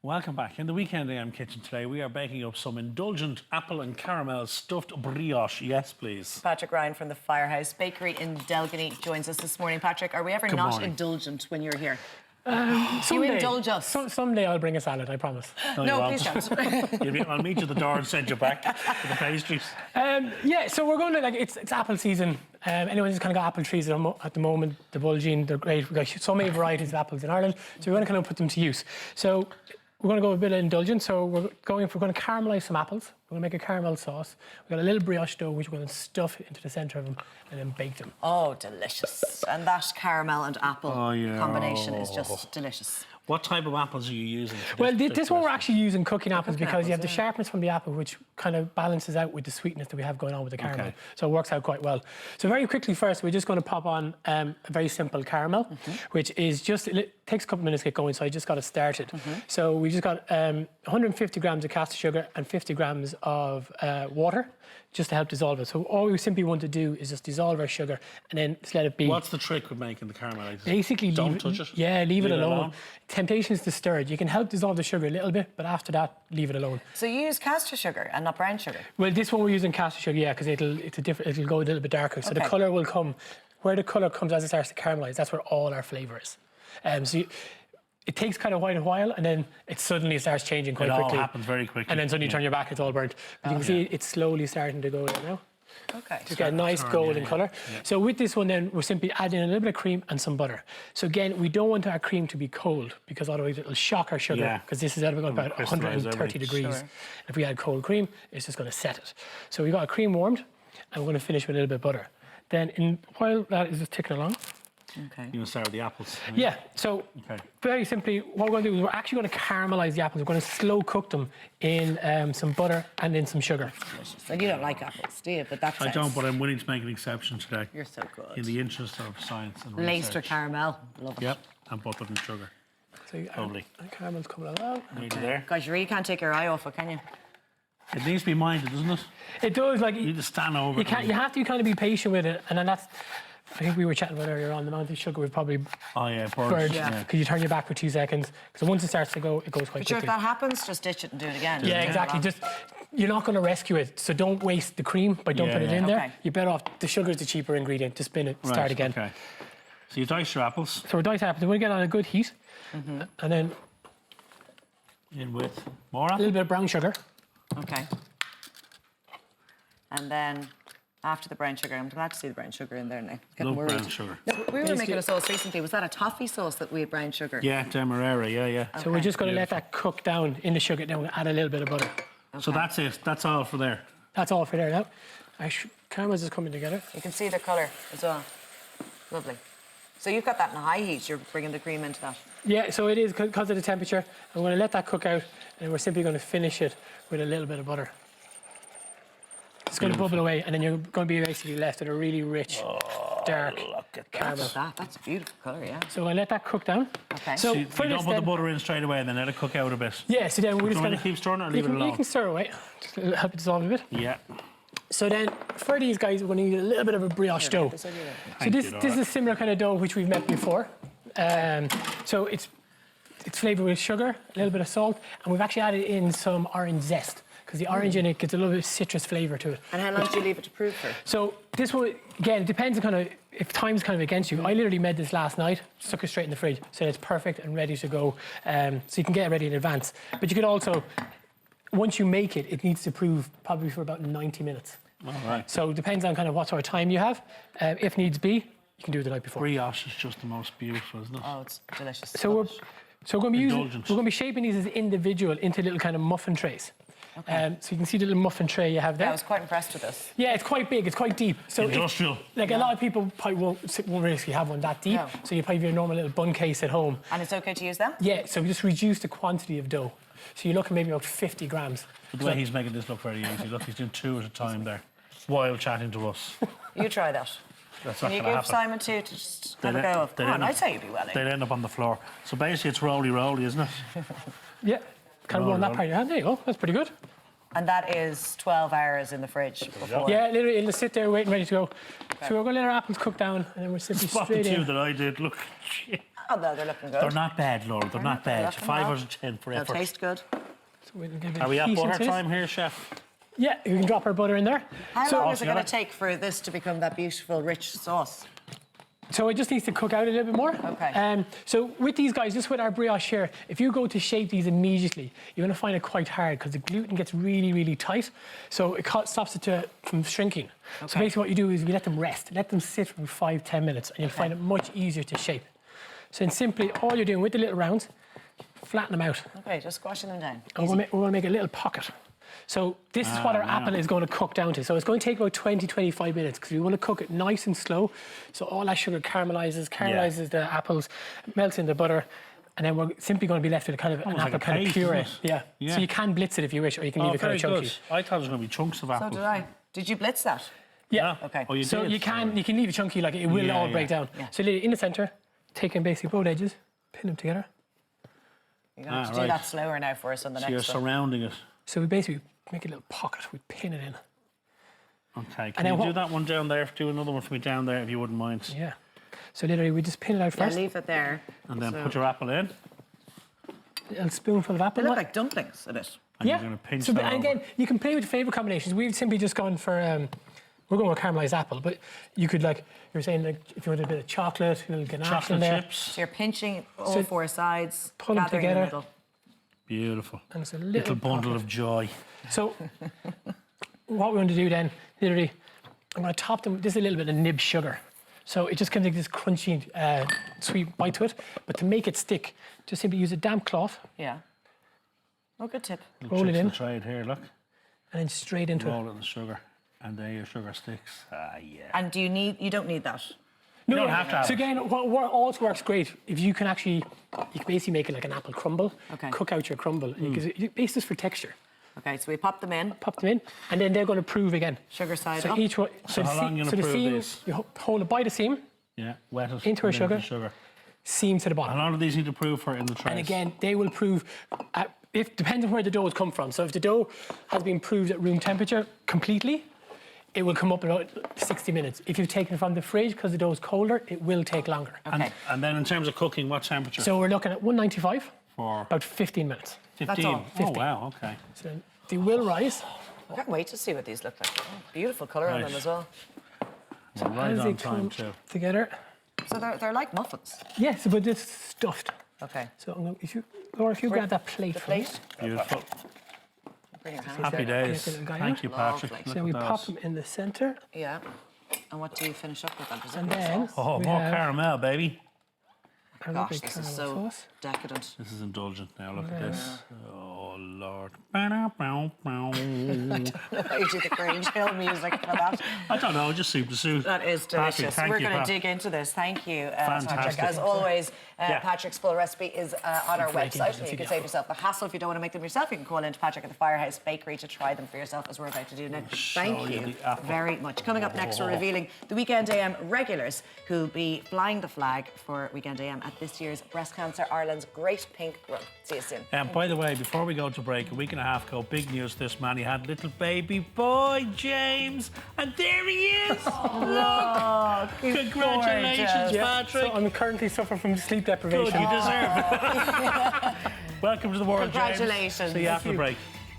Welcome back. In the Weekend AM kitchen today, we are baking up some indulgent apple and caramel stuffed brioche. Yes, please. Patrick Ryan from the Firehouse Bakery in Delgany joins us this morning. Patrick, are we ever not indulgent when you're here? You indulge us. Someday I'll bring a salad, I promise. No, please don't. I'll meet you at the door and send you back to the pastries. Yeah, so we're going to, it's apple season. Anyone's kind of got apple trees at the moment, the Bulgine, they're great. We've got so many varieties of apples in Ireland, so we're going to kind of put them to use. So we're going to go a bit of indulgent, so we're going to caramelise some apples. We're going to make a caramel sauce. We've got a little brioche dough, which we're going to stuff into the centre of them and then bake them. Oh, delicious. And that caramel and apple combination is just delicious. What type of apples are you using? Well, this one we're actually using cooking apples because you have the sharpness from the apple, which kind of balances out with the sweetness that we have going on with the caramel. Okay. So it works out quite well. So very quickly first, we're just going to pop on a very simple caramel, which is just, it takes a couple of minutes to get going, so I just got it started. So we just got 150 grams of caster sugar and 50 grams of water, just to help dissolve it. So all we simply want to do is just dissolve our sugar and then just let it be. What's the trick with making the caramel? Basically, don't touch it. Yeah, leave it alone. Temptation is to stir it. You can help dissolve the sugar a little bit, but after that, leave it alone. So you use caster sugar and not brown sugar? Well, this one we're using caster sugar, yeah, because it'll go a little bit darker. So the colour will come where the colour comes as it starts to caramelise. That's where all our flavour is. It takes kind of quite a while, and then it suddenly starts changing quite quickly. It all happens very quickly. And then suddenly you turn your back, it's all burnt. But you can see it's slowly starting to go there now. Okay. To get a nice golden colour. So with this one then, we're simply adding a little bit of cream and some butter. So again, we don't want our cream to be cold because otherwise it'll shock our sugar because this is about 130 degrees. Sure. If we add cold cream, it's just going to set it. So we've got our cream warmed and we're going to finish with a little bit of butter. Then while that is just ticking along, you're going to start with the apples. Yeah, so very simply, what we're going to do is we're actually going to caramelise the apples. We're going to slow cook them in some butter and in some sugar. And you don't like apples, do you? But that's I don't, but I'm willing to make an exception today. You're so good. In the interest of science and research. Laced with caramel. Love it. Yep, and butter and sugar. So lovely. And caramel's coming along. There. Guys, you really can't take your eye off it, can you? It needs to be minded, doesn't it? It does. Like you need to stand over it. You have to kind of be patient with it, and then that's. I think we were chatting about earlier on the amount of sugar we've probably burnt. Because you turn your back for 2 seconds. Because once it starts to go, it goes quite quickly. But if that happens, just ditch it and do it again. Yeah, exactly. Just you're not going to rescue it, so don't waste the cream by dumping it in there. You're better off. The sugar is the cheaper ingredient. Just spin it, start again. Okay. So you dice your apples. So we dice apples. We're going to get on a good heat, and then in with more apple. A little bit of brown sugar. Okay. And then. After the brown sugar, I'm glad to see the brown sugar in there now. Love brown sugar. No, we were making a sauce recently. Was that a toffee sauce that we had brown sugar? Yeah, demerara, yeah. Okay. So we're just going to let that cook down in the sugar. Then we'll add a little bit of butter. Okay. So that's it. That's all for there. That's all for there now. Our caramels is coming together. You can see the colour as well. Lovely. So you've got that in a high heat. You're bringing the cream into that. Yeah, so it is because of the temperature. I'm going to let that cook out, and we're simply going to finish it with a little bit of butter. It's going to bubble away, and then you're going to be basically left with a really rich, dark caramel. That's a beautiful colour, yeah. So I let that cook down. Okay. So you don't put the butter in straight away, and then let it cook out a bit. Yeah. So then we're just going to keep stirring or leave it alone. You can stir away, just to help it dissolve a bit. Yeah. So then for these guys, we're going to need a little bit of a brioche dough. So this is a similar kind of dough which we've met before. So it's flavoured with sugar, a little bit of salt, and we've actually added in some orange zest. Because the orange in it gets a little bit of citrus flavour to it. And how long do you leave it to prove for? So this one, again, it depends on kind of, if time's kind of against you. I literally made this last night, stuck it straight in the fridge, so it's perfect and ready to go. So you can get it ready in advance. But you could also, once you make it, it needs to prove probably for about 90 minutes. All right. So it depends on kind of what sort of time you have. If needs be, you can do it the night before. Brioche is just the most beautiful, isn't it? Oh, it's delicious. So we're going to be shaping these as individual into little kind of muffin trays. Okay. So you can see the little muffin tray you have there. Yeah, I was quite impressed with this. Yeah, it's quite big, it's quite deep. So industrial. A lot of people probably won't really have one that deep. No. So you probably have your normal little bun case at home. And it's okay to use that? Yeah, so we just reduce the quantity of dough. So you're looking maybe about 50 grams. But the way he's making this look very easy. Look, he's doing 2 at a time there, while chatting to us. You try that. That's Can you give Simon 2 to just have a go of? Come on, I'd say you'd be well in. They'd end up on the floor. So basically it's roly-roly, isn't it? Yeah. Kind of go on that part of your hand. There you go. That's pretty good. And that is 12 hours in the fridge before. Yeah, literally, it'll sit there waiting, ready to go. So we're going to let our apples cook down, and then we're simply Spot the straight two in. that I did. Look, shit. Oh, no, they're looking good. They're not bad, Laura. They're not bad. looking 5 well. out of 10 for They'll effort. taste good. So we'll give it Are we at heat butter into this. time here, chef? Yeah, you can drop our butter in there. How So- long is it going to altogether? take for this to become that beautiful, rich sauce? So it just needs to cook out a little bit more. Okay. So with these guys, just with our brioche here, if you go to shape these immediately, you're going to find it quite hard because the gluten gets really, really tight. So it stops it from shrinking. So Okay. basically what you do is you let them rest. Let them sit for 5-10 minutes and you'll find it much easier to shape. So then simply all you're doing with the little rounds, flatten them out. Okay, just squashing them down. And we're going to make a little pocket. So this is what our apple is going to cook down to. So it's going to take about 20-25 minutes because we want to cook it nice and slow. So all that sugar caramelizes the apples, melts in the butter, and then we're simply going to be left with a kind of an Almost like apple a kind of paste, puree. isn't it? Yeah. So you can blitz it if you wish, or you can leave it kind very of chunky. good. I thought it was going to be chunks of So apples. did I. Did you blitz that? Yeah. Okay. Oh, you So did? you can leave it chunky, like it will Yeah, all yeah. break down. Yeah. So leave it in the centre, taking basically both edges, pin them together. You're going to have to right. do that slower now for us on the So you're next one. surrounding it. So we basically make a little pocket, we pin it in. Okay, can And then you do what- that one down there? Do another one for me down there if you wouldn't mind. Yeah. So literally we just pin it out Yeah, first. leave it there. And then So- put your apple in. A little spoonful of apple They look nut. like dumplings in it. And Yeah. you're going to pinch So, that and again, you can play with flavour combinations. We've simply just gone for, we're going with caramelised apple, but you could, like, you're saying, like, if you wanted a bit of chocolate, a little ganache in chocolate there. chips. So you're pinching all So four sides, pull them gathering in the together. middle. Beautiful. And it's a Little bundle pocket. of joy. So, what we're going to do then, literally, I'm going to top them, this is a little bit of nib sugar. So it just gives like this crunchy, sweet bite to it. But to make it stick, just simply use a damp cloth, Yeah. Oh, good tip. roll it Tricks of in, the trade here, look. and then straight into it. Roll it in the sugar. And there your sugar sticks. Ah, yeah. And you don't need that. No, don't have to have So it. again, what also works great if you can actually, you can basically make it like an apple crumble. Okay. Cook out your crumble. Because you base this for texture. Okay, so we pop them in, Pop them in, and then they're going to prove again. sugar side So up. each one. So the how long you so gonna the prove seam, this? you hold it by the seam, Yeah, wet it. Into our and then the sugar. seam to the bottom. A lot of these need to prove for in the trays. And again, they will prove, if depends on where the dough has come from. So if the dough has been proved at room temperature completely, it will come up in about 60 minutes. If you've taken it from the fridge because the dough is colder, it will take longer. Okay. And then in terms of cooking, what temperature? So we're looking at 195, for about 15 minutes. 15. all. Oh, 15. wow, okay. So then they will rise. I can't wait to see what these look like. Oh, beautiful colour on Right. them as well. We're right As they on time, come too. together. So they're like muffins. Yes, but it's stuffed. Okay. So I'm gonna, Laura, if you grab that plate The for me. plate. Beautiful. Bring your hands. Happy there. days. Get the guy Thank out. you, Patrick. Lovely. Look So we at pop those. them in the centre, Yeah. And what do you finish up with then? Does it and be then sauce? Oh, we more have caramel, baby. our Gosh, lovely this is caramel so sauce. decadent. This is indulgent now. Look at Yeah. this. Oh, Lord. Why you do the Grange Hill music for that? I don't know, it just seemed to suit. That is Patrick, delicious. thank We're you, going to Pat. dig into this. Thank you, Patrick. Fantastic. As always, Yeah. Patrick's full recipe is on our Breaking website. into You can the save yourself the hassle if you don't want to make them yourself. You can call into Patrick at the Firehouse Bakery to try them for yourself, as we're about to do now. Thank you you the apple. very much. Coming up next, we're revealing the Weekend AM regulars who'll be flying the flag for Weekend AM at this year's Breast Cancer Ireland's Great Pink Run. See you soon. And by the way, before we go to break, a week and a half ago, big news this man, he had little baby boy, James, and there he is. Oh, Look. Congratulations, Yeah, Patrick. so I'm currently suffering from sleep deprivation. Good, you deserve it. Welcome to the world, James. Congratulations. See you Thank after the break.